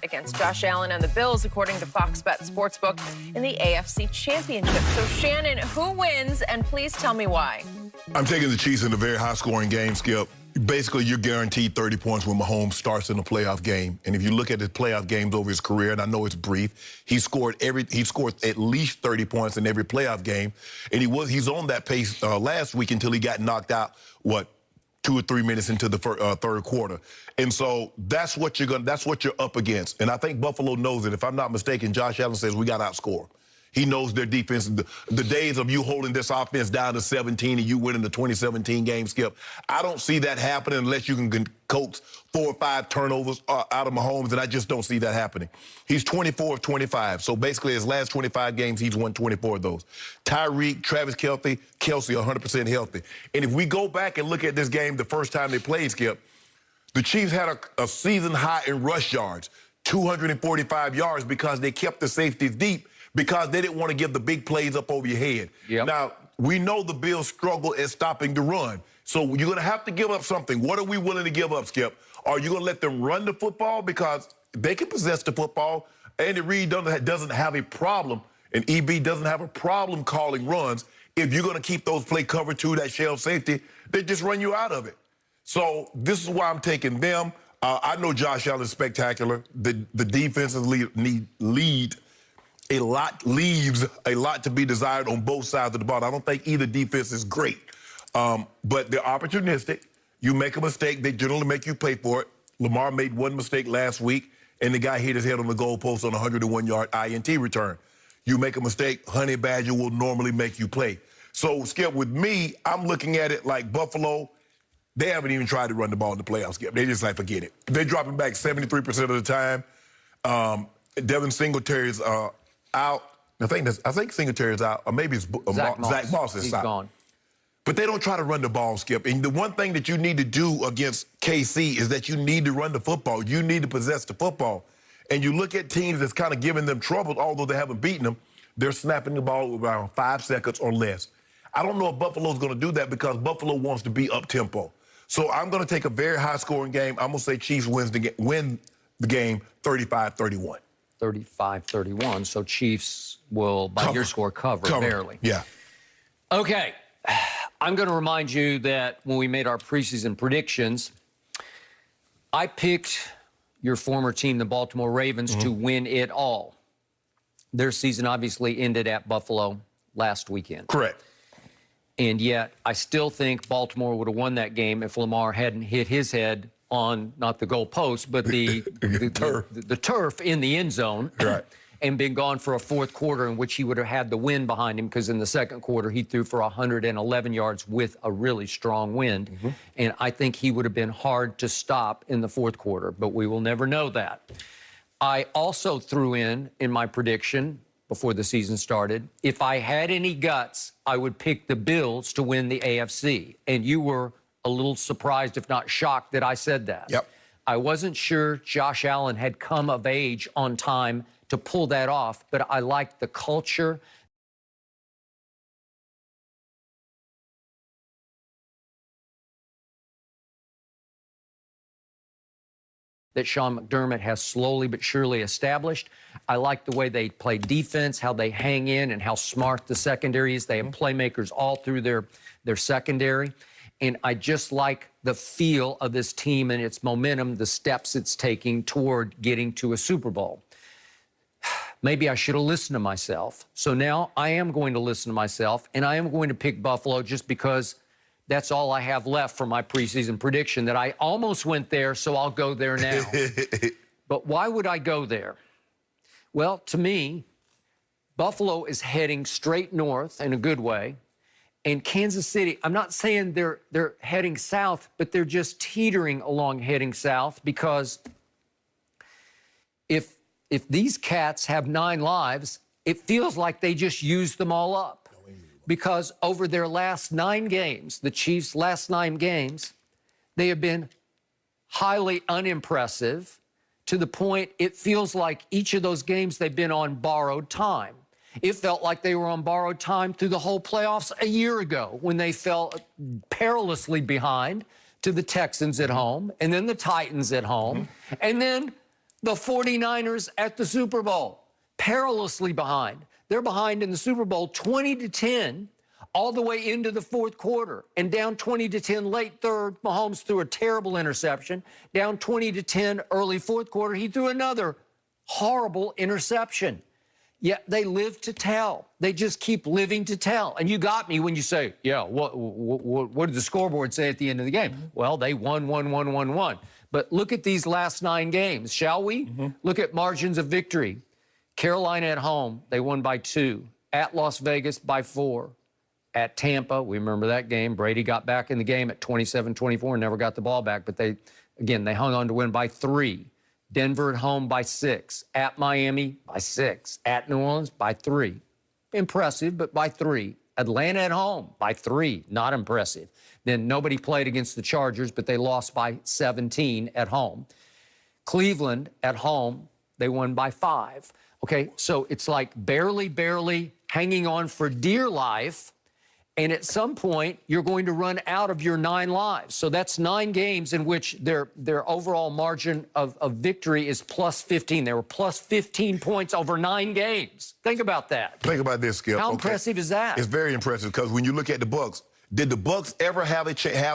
against Josh Allen and the Bills, according to Fox Bet Sportsbook, in the AFC Championship. So, Shannon, who wins? And please tell me why. I'm taking the Chiefs in a very high-scoring game, Skip. Basically, you're guaranteed 30 points when Mahomes starts in a playoff game. And if you look at his playoff games over his career, and I know it's brief, he scored at least 30 points in every playoff game. And he's on that pace last week until he got knocked out, 2 or 3 minutes into the third quarter. And so that's what you're up against. And I think Buffalo knows it. If I'm not mistaken, Josh Allen says we got to outscore. He knows their defense. The days of you holding this offense down to 17 and you winning the 2017 game, Skip, I don't see that happening unless you can coax 4 or 5 turnovers out of Mahomes, and I just don't see that happening. He's 24 of 25. So basically his last 25 games, he's won 24 of those. Tyreek, Travis Kelce, 100% healthy. And if we go back and look at this game the first time they played, Skip, the Chiefs had a season high in rush yards, 245 yards, because they kept the safeties deep, because they didn't want to give the big plays up over your head. Yep. Now, we know the Bills struggle at stopping the run. So you're going to have to give up something. What are we willing to give up, Skip? Are you going to let them run the football? Because they can possess the football. Andy Reid doesn't have a problem, and EB doesn't have a problem calling runs. If you're going to keep those play cover to that shell safety, they just run you out of it. So this is why I'm taking them. I know Josh Allen is spectacular. The defenses leaves a lot to be desired on both sides of the ball. I don't think either defense is great, but they're opportunistic. You make a mistake, they generally make you pay for it. Lamar made one mistake last week, and the guy hit his head on the goalpost on a 101-yard INT return. You make a mistake, Honey Badger will normally make you play. So, Skip, with me, I'm looking at it like Buffalo. They haven't even tried to run the ball in the playoffs, Skip. They just like, forget it. They're dropping back 73% of the time. Devin Singletary's out. I think Singletary's out, or maybe it's Zach Moss is out. Gone. But they don't try to run the ball, Skip. And the one thing that you need to do against KC is that you need to run the football. You need to possess the football. And you look at teams that's kind of giving them trouble, although they haven't beaten them, they're snapping the ball around 5 seconds or less. I don't know if Buffalo's going to do that because Buffalo wants to be up-tempo. So I'm going to take a very high-scoring game. I'm going to say Chiefs win the game 35-31. 35-31, so Chiefs will, by your score, cover barely. Yeah. Okay, I'm going to remind you that when we made our preseason predictions, I picked your former team, the Baltimore Ravens, to win it all. Their season obviously ended at Buffalo last weekend. Correct. And yet, I still think Baltimore would have won that game if Lamar hadn't hit his head on not the goal post, but the turf in the end zone, right, and been gone for a fourth quarter in which he would have had the wind behind him, because in the second quarter he threw for 111 yards with a really strong wind. And I think he would have been hard to stop in the fourth quarter, but we will never know that. I also threw in my prediction before the season started, if I had any guts, I would pick the Bills to win the AFC. And you were a little surprised, if not shocked, that I said that. Yep. I wasn't sure Josh Allen had come of age on time to pull that off, but I liked the culture. That Sean McDermott has slowly but surely established. I like the way they play defense, how they hang in, and how smart the secondary is. They have playmakers all through their secondary. And I just like the feel of this team and its momentum, the steps it's taking toward getting to a Super Bowl. Maybe I should have listened to myself. So now I am going to listen to myself, and I am going to pick Buffalo just because that's all I have left for my preseason prediction, that I almost went there, so I'll go there now. But why would I go there? Well, to me, Buffalo is heading straight north in a good way. And Kansas City, I'm not saying they're heading south, but they're just teetering along heading south, because if these cats have 9 lives, it feels like they just used them all up. Because over their last 9 games, the Chiefs' last 9 games, they have been highly unimpressive, to the point it feels like each of those games they've been on borrowed time. It felt like they were on borrowed time through the whole playoffs a year ago, when they fell perilously behind to the Texans at home, and then the Titans at home, and then The 49ers at the Super Bowl, perilously behind. They're behind in the Super Bowl 20-10 all the way into the fourth quarter, and down 20-10 late third. Mahomes threw a terrible interception. Down 20-10 early fourth quarter, he threw another horrible interception. Yet they live to tell. They just keep living to tell. And you got me when you say, yeah, what did the scoreboard say at the end of the game? Well, they won. But look at these last 9 games, shall we? Look at margins of victory. Carolina at home, they won by 2. At Las Vegas by 4. At Tampa, we remember that game. Brady got back in the game at 27-24, never got the ball back. But they hung on to win by 3. Denver at home by 6. At Miami by 6. At New Orleans by 3. Impressive, but by 3. Atlanta at home by 3. Not impressive. Then nobody played against the Chargers, but they lost by 17 at home. Cleveland at home, they won by 5. Okay, so it's like barely hanging on for dear life. And at some point, you're going to run out of your 9 lives. So that's 9 games in which their overall margin of victory is plus 15. They were plus 15 points over 9 games. Think about that. Think about this, Skip. How impressive is that? It's very impressive because when you look at the Bucs, did the Bucs ever have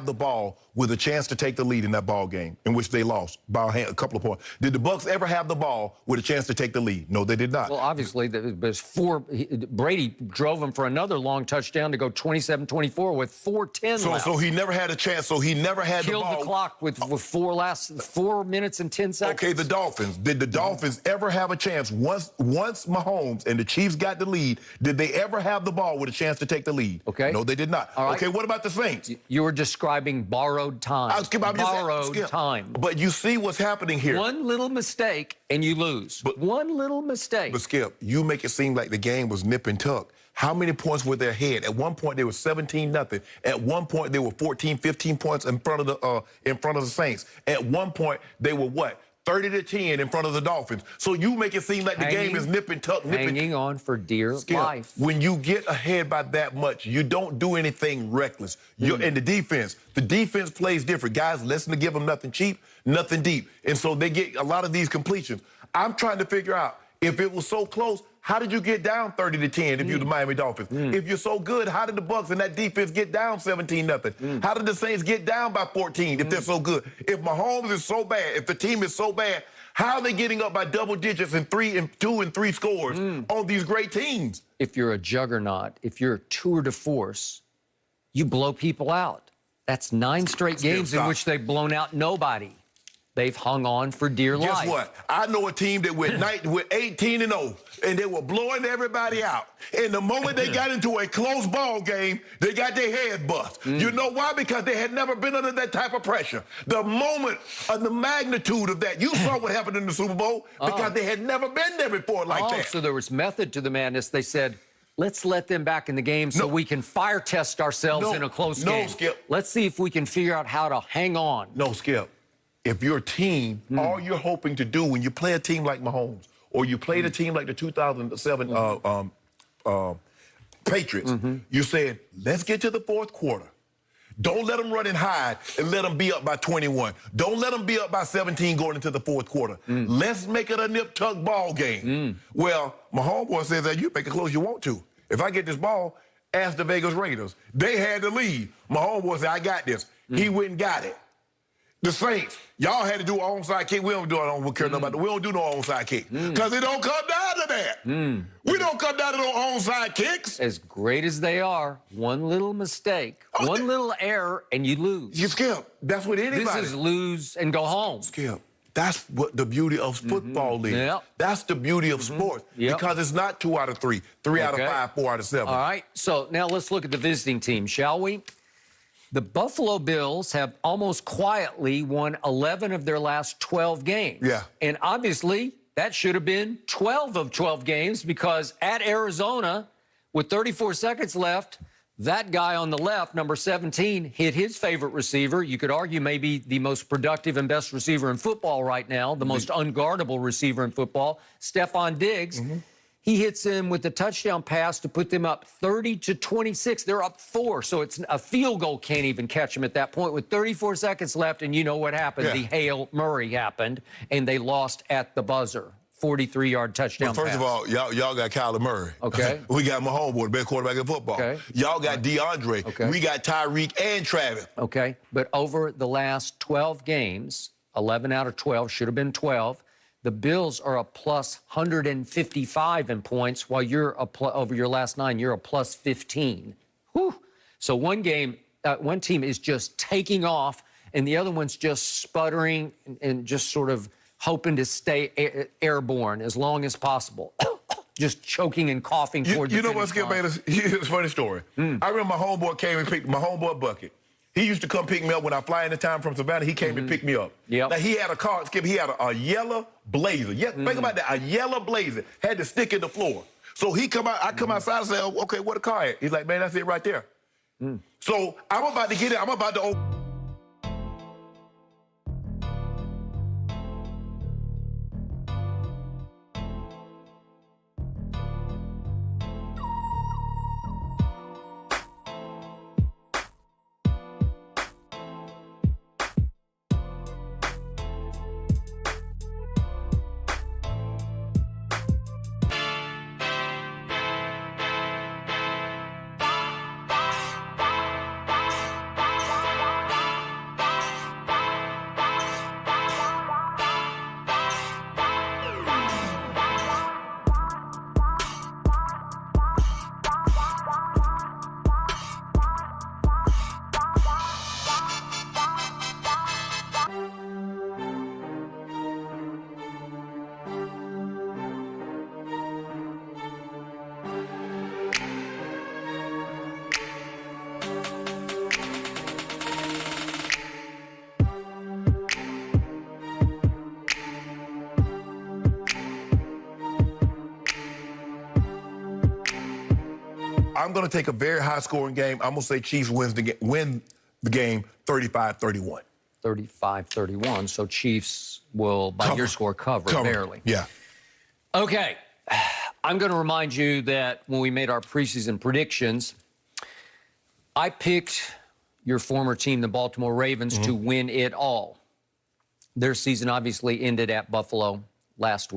the ball with a chance to take the lead in that ball game in which they lost by a couple of points? Did the Bucs ever have the ball with a chance to take the lead? No, they did not. Well, obviously, Brady drove them for another long touchdown to go 27-24 with 4:10 left. So he never had a chance. So he never had the ball. Killed the clock with 4 minutes and 10 seconds. Okay, the Dolphins. Did the Dolphins ever have a chance once Mahomes and the Chiefs got the lead? Did they ever have the ball with a chance to take the lead? Okay. No, they did not. All right. Okay, what about the Saints? You were describing borrowed time. Borrowed time. But you see what's happening here. One little mistake and you lose. But one little mistake. But Skip, you make it seem like the game was nip and tuck. How many points were they ahead? At one point, they were 17-0. At one point, they were 14, 15 points in front of the Saints. At one point, they were what? 30-10 in front of the Dolphins. So you make it seem like the game is nip and tuck. Hanging on for dear life. When you get ahead by that much, you don't do anything reckless. You're in the defense plays different. Guys, listen to give them nothing cheap, nothing deep. And so they get a lot of these completions. I'm trying to figure out, if it was so close, how did you get down 30-10 if you're the Miami Dolphins? If you're so good, how did the Bucs and that defense get down 17-0? How did the Saints get down by 14 if they're so good? If Mahomes is so bad, if the team is so bad, how are they getting up by double digits in 2 and 3 scores on these great teams? If you're a juggernaut, if you're a tour de force, you blow people out. That's 9 straight games in which they've blown out nobody. They've hung on for dear life. Guess what? I know a team that went 18-0, and they were blowing everybody out. And the moment they got into a close ball game, they got their head bust. You know why? Because they had never been under that type of pressure. The moment of the magnitude of that, you saw what happened in the Super Bowl because they had never been there before like that. So there was method to the madness. They said, let's let them back in the game so we can fire test ourselves in a close game. No, Skip. Let's see if we can figure out how to hang on. No, Skip. If your team, all you're hoping to do when you play a team like Mahomes or you played a team like the 2007 Patriots, you said, let's get to the fourth quarter. Don't let them run and hide and let them be up by 21. Don't let them be up by 17 going into the fourth quarter. Let's make it a nip-tuck ball game. Well, my homeboy says that you make it close you want to. If I get this ball, ask the Vegas Raiders. They had the lead. My homeboy said, I got this. He went and got it. The Saints, y'all had to do an onside kick. We don't do it. We don't do no onside kick because it don't come down to that. We don't come down to no onside kicks. As great as they are, one little mistake, one little error, and you lose. You Skip. That's what anybody. This is lose and go home. Skip. That's what the beauty of football is. Yep. That's the beauty of sports because it's not 2 out of 3, 3 out of 5, 4 out of 7. All right. So now let's look at the visiting team, shall we? The Buffalo Bills have almost quietly won 11 of their last 12 games. Yeah. And obviously, that should have been 12 of 12 games because at Arizona, with 34 seconds left, that guy on the left, number 17, hit his favorite receiver. You could argue maybe the most productive and best receiver in football right now, the most unguardable receiver in football, Stephon Diggs. He hits him with a touchdown pass to put them up 30-26. They're up 4, so it's a field goal can't even catch them at that point with 34 seconds left, and you know what happened. Yeah. The Hail Murray happened, and they lost at the buzzer. 43-yard touchdown Well, first pass. of all, y'all got Kyler Murray. Okay. We got Mahomes, the best quarterback in football. Okay. Y'all got DeAndre. Okay. We got Tyreek and Travis. Okay, but over the last 12 games, 11 out of 12, should have been 12, the Bills are a plus 155 in points, while you're over your last 9, you're a plus 15. Whew. So one team is just taking off, and the other one's just sputtering and just sort of hoping to stay airborne as long as possible. Just choking and coughing towards the You know what, Skip, man? It's a funny story. I remember my homeboy came and picked my homeboy Bucket. He used to come pick me up when I fly into town from Savannah. He came to pick me up. Yep. Now, he had a car, Skip, he had a yellow Blazer. Yeah, think about that, a yellow Blazer. Had to stick in the floor. So he come out, I come outside and say, oh, okay, where the car at? He's like, man, that's it right there. So I'm about to get it. I'm about to open. I'm going to take a very high-scoring game. I'm going to say Chiefs win the game 35-31. 35-31, so Chiefs will, by your score, cover barely. Yeah. Okay, I'm going to remind you that when we made our preseason predictions, I picked your former team, the Baltimore Ravens, to win it all. Their season obviously ended at Buffalo last week.